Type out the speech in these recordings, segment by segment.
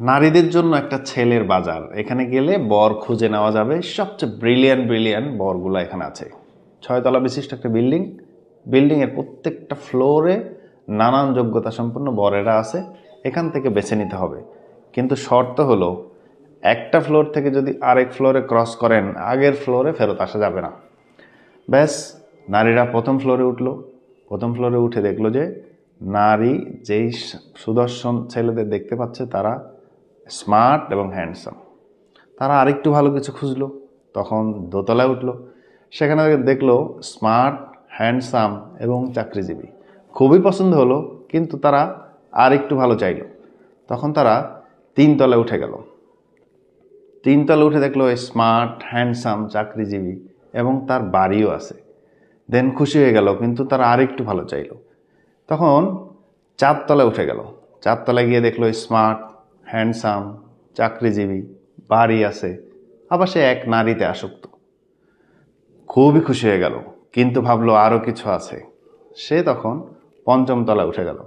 নারীদের জন্য একটা ছেলের বাজার। এখানে গেলে বর খুঁজে নেওয়া যাবে। সবচেয়ে ব্রিলিয়ান্ট বরগুলো এখানে আছে। 6 তলা বিশিষ্ট একটা বিল্ডিংয়ের প্রত্যেকটা ফ্লোরে নানান যোগ্যতা সম্পন্ন বরেরা আছে। এখান থেকে বেছে নিতে হবে, কিন্তু শর্ত হলো একটা ফ্লোর থেকে যদি আরেক ফ্লোরে ক্রস করেন, আগের ফ্লোরে ফেরত আসা যাবে না। ব্যাস, নারীরা প্রথম ফ্লোরে উঠলো। প্রথম ফ্লোরে উঠে দেখলো যে নারী যেই সুদর্শন ছেলেদের দেখতে পাচ্ছে তারা স্মার্ট এবং হ্যান্ডসাম। তারা আরেকটু ভালো কিছু খুঁজলো, তখন দোতলায় উঠলো। সেখানে দেখলো স্মার্ট, হ্যান্ডসাম এবং চাকরিজীবী। খুবই পছন্দ হলো, কিন্তু তারা আরেকটু ভালো চাইলো। তখন তারা 3 তলায় উঠে গেল। 3 তলায় উঠে দেখলো স্মার্ট, হ্যান্ডসাম, চাকরিজীবী এবং তার বাড়িও আছে। দেন খুশি হয়ে গেল, কিন্তু তারা আরেকটু ভালো চাইলো। তখন 4 তলায় উঠে গেল। 4 তলায় গিয়ে দেখলো স্মার্ট, হ্যান্ডসাম, চাকরিজীবী, বাড়ি আছে, আবার সে এক নারীতে আসক্ত। খুবই খুশি হয়ে গেল, কিন্তু ভাবলো আরও কিছু আছে। সে তখন 5ম তলায় উঠে গেল।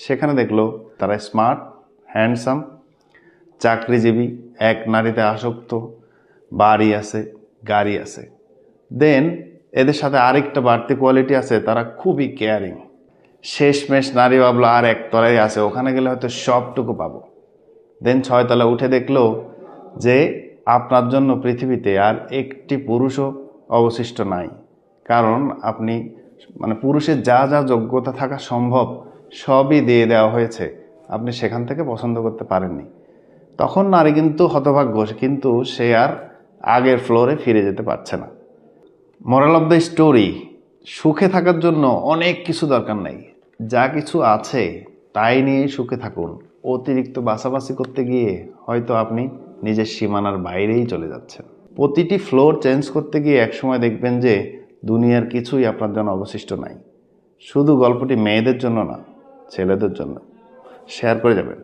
সেখানে দেখলো তারা স্মার্ট, হ্যান্ডসাম, চাকরিজীবী, এক নারীতে আসক্ত, বাড়ি আছে, গাড়ি আছে। দেন এদের সাথে আরেকটা বাড়তি কোয়ালিটি আছে, তারা খুবই কেয়ারিং। শেষমেশ নারী ভাবলো আর 1 তলায় আছে, ওখানে গেলে হয়তো সবটুকু পাবো। দেন 6 তলায় উঠে দেখলো যে আপনার জন্য পৃথিবীতে আর একটি পুরুষও অবশিষ্ট নাই। কারণ আপনি পুরুষের যা যা যোগ্যতা থাকা সম্ভব সবই দিয়ে দেওয়া হয়েছে, আপনি সেখান থেকে পছন্দ করতে পারেননি। তখন নারী কিন্তু হতভাগ্য, কিন্তু সে আর আগের ফ্লোরে ফিরে যেতে পারছে না। মোরাল অফ দ্য স্টোরি, সুখে থাকার জন্য অনেক কিছু দরকার নাই। যা কিছু আছে তাই নিয়ে সুখে থাকুন। অতিরিক্ত বাছাবাছি করতে গিয়ে হয়তো আপনি নিজের সীমানার বাইরেই চলে যাচ্ছেন। প্রতিটি ফ্লোর চেঞ্জ করতে গিয়ে একসময় দেখবেন যে দুনিয়ার কিছুই আপনার জন্য অবশিষ্ট নাই। শুধু গল্পটি মেয়েদের জন্য না, ছেলেদের জন্য। শেয়ার করে যাবেন।